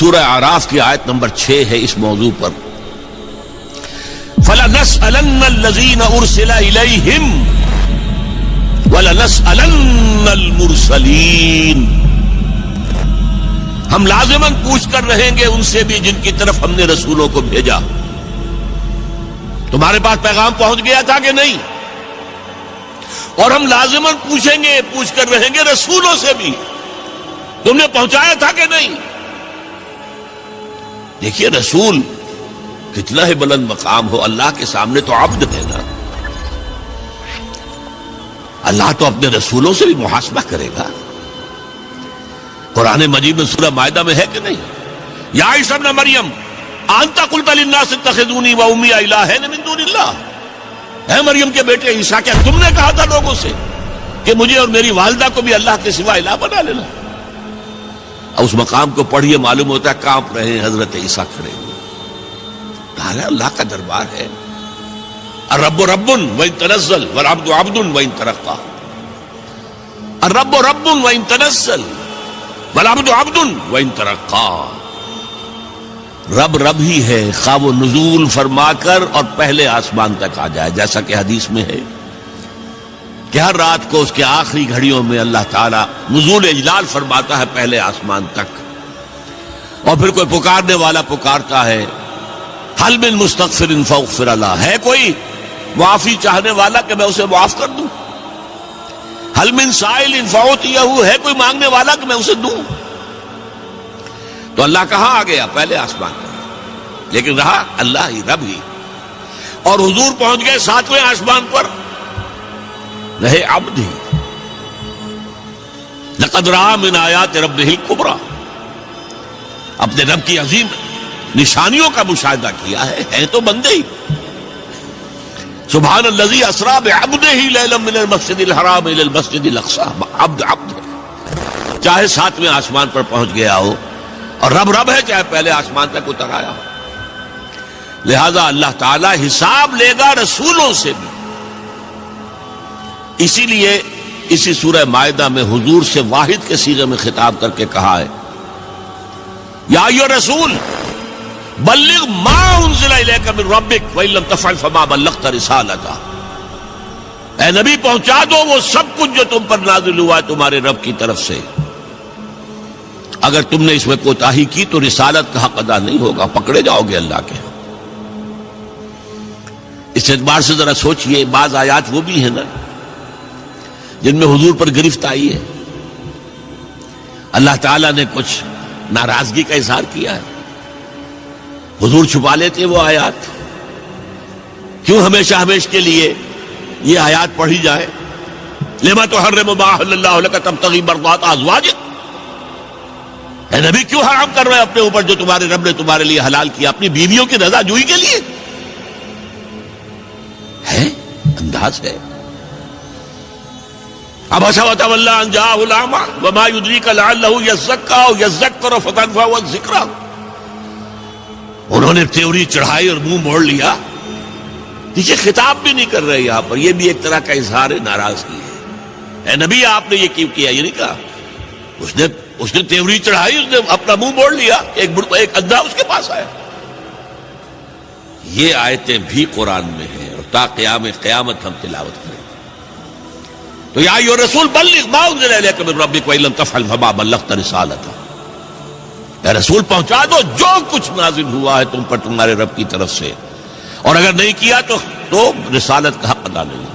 سورہ اعراف کی آیت نمبر 6 ہے اس موضوع پر. فَلَنَسْأَلَنَّ الَّذِينَ أُرْسِلَ إِلَيْهِمْ وَلَنَسْأَلَنَّ الْمُرْسَلِينَ. ہم لازماً پوچھ کر رہیں گے ان سے بھی جن کی طرف ہم نے رسولوں کو بھیجا. تمہارے پاس پیغام پہنچ گیا تھا کہ نہیں؟ اور ہم لازماً پوچھیں گے، پوچھ کر رہیں گے رسولوں سے بھی، تم نے پہنچایا تھا کہ نہیں؟ دیکھیے رسول کتنا ہی بلند مقام ہو، اللہ کے سامنے تو عبد ہے نا. اللہ تو اپنے رسولوں سے بھی محاسبہ کرے گا. قرآن مجید میں سورہ مائدہ میں ہے کہ نہیں؟ یا عیسی ابن مریم انت قلت للناس اتخذونی وامی الہین من دون اللہ. اے مریم کے بیٹے عیسیٰ، کیا تم نے کہا تھا لوگوں سے کہ مجھے اور میری والدہ کو بھی اللہ کے سوا الہ بنا لینا؟ اور اس مقام کو پڑھیے، معلوم ہوتا ہے کانپ رہے ہیں حضرت عیسیٰ کھڑے ہوئے. اللہ کا دربار ہے. الرب رب وان تنزل والعبد عبد وان ترقى. الرب رب وان تنزل والعبد عبد وان ترقى. رب رب ہی ہے، خواہ وہ نزول فرما کر اور پہلے آسمان تک آ جائے، جیسا کہ حدیث میں ہے کہ ہر رات کو اس کے آخری گھڑیوں میں اللہ تعالیٰ نزول اجلال فرماتا ہے پہلے آسمان تک. اور پھر کوئی پکارنے والا پکارتا ہے حل من مستغفر فاغفر له. ہے کوئی معافی چاہنے والا کہ میں اسے معاف کر دوں؟ حل من سائل فاعطیہ. ہے کوئی مانگنے والا کہ میں اسے دوں؟ تو اللہ کہاں آ گیا؟ پہلے آسمان پر، لیکن رہا اللہ ہی، رب ہی. اور حضور پہنچ گئے 7ویں آسمان پر، رہے عبد ہی. لقد رأى من آیات ربہ الکبریٰ. اپنے رب کی عظیم نشانیوں کا مشاہدہ کیا ہے تو بندے ہی. سبحان الذی اسریٰ بعبدہ لیلا من المسجد الحرام الی المسجد الاقصی. عبد عبد ہے، چاہے 7ویں آسمان پر پہنچ گیا ہو، اور رب رب ہے چاہے پہلے آسمان تک اتر آیا ہو. لہذا اللہ تعالی حساب لے گا رسولوں سے بھی. اسی لیے اسی سورہ مائدہ میں حضور سے واحد کے صیغے میں خطاب کر کے کہا ہے یا ایھا الرسول بلغ ما انزل الیک من ربک وان لم تفعل فما بلغت رسالتہ. اے نبی پہنچا دو وہ سب کچھ جو تم پر نازل ہوا ہے تمہارے رب کی طرف سے. اگر تم نے اس میں کوتاہی کی تو رسالت کا حق ادا نہیں ہوگا، پکڑے جاؤ گے اللہ کے. اس اعتبار سے ذرا سوچئے، بعض آیات وہ بھی ہیں نا جن میں حضور پر گرفت آئی ہے. اللہ تعالیٰ نے کچھ ناراضگی کا اظہار کیا ہے، حضور چھپا لیتے وہ آیات. کیوں ہمیشہ ہمیشہ کے لیے یہ آیات پڑھی جائے؟ لما تحرم ما احل اللہ لک تبتغی مرضات ازواجک. اے نبی کیوں حرام کر رہے اپنے اوپر جو تمہارے رب نے تمہارے لیے حلال کیا، اپنی بیویوں کی رضا جوئی کے لیے؟ ہے انداز ہے. عبس وتولی ان جاءہ الاعمی وما یدریک لعلہ یزکی او یذکر فتنفعہ الذکریٰ. انہوں نے تیوری چڑھائی اور منہ موڑ لیا. دیکھیے خطاب بھی نہیں کر رہے یہاں پر، یہ بھی ایک طرح کا اظہار ناراضگی ہے. اے نبی آپ نے یہ کیوں کیا؟ یہ نہیں کہا. اس نے تیوری چڑھائی، اس نے اپنا منہ موڑ لیا. ایک اندھا اس کے پاس آیا. یہ آیتیں بھی قرآن میں ہیں اور تا قیام قیامت ہم تلاوت کریں. تو یا ایھا الرسول بلغ ما انزل الیک من ربک وان لم تفعل فما بلغت رسالتہ. اے رسول پہنچا دو جو کچھ نازل ہوا ہے تم پر تمہارے رب کی طرف سے، اور اگر نہیں کیا تو رسالت کا حق ادا نہیں.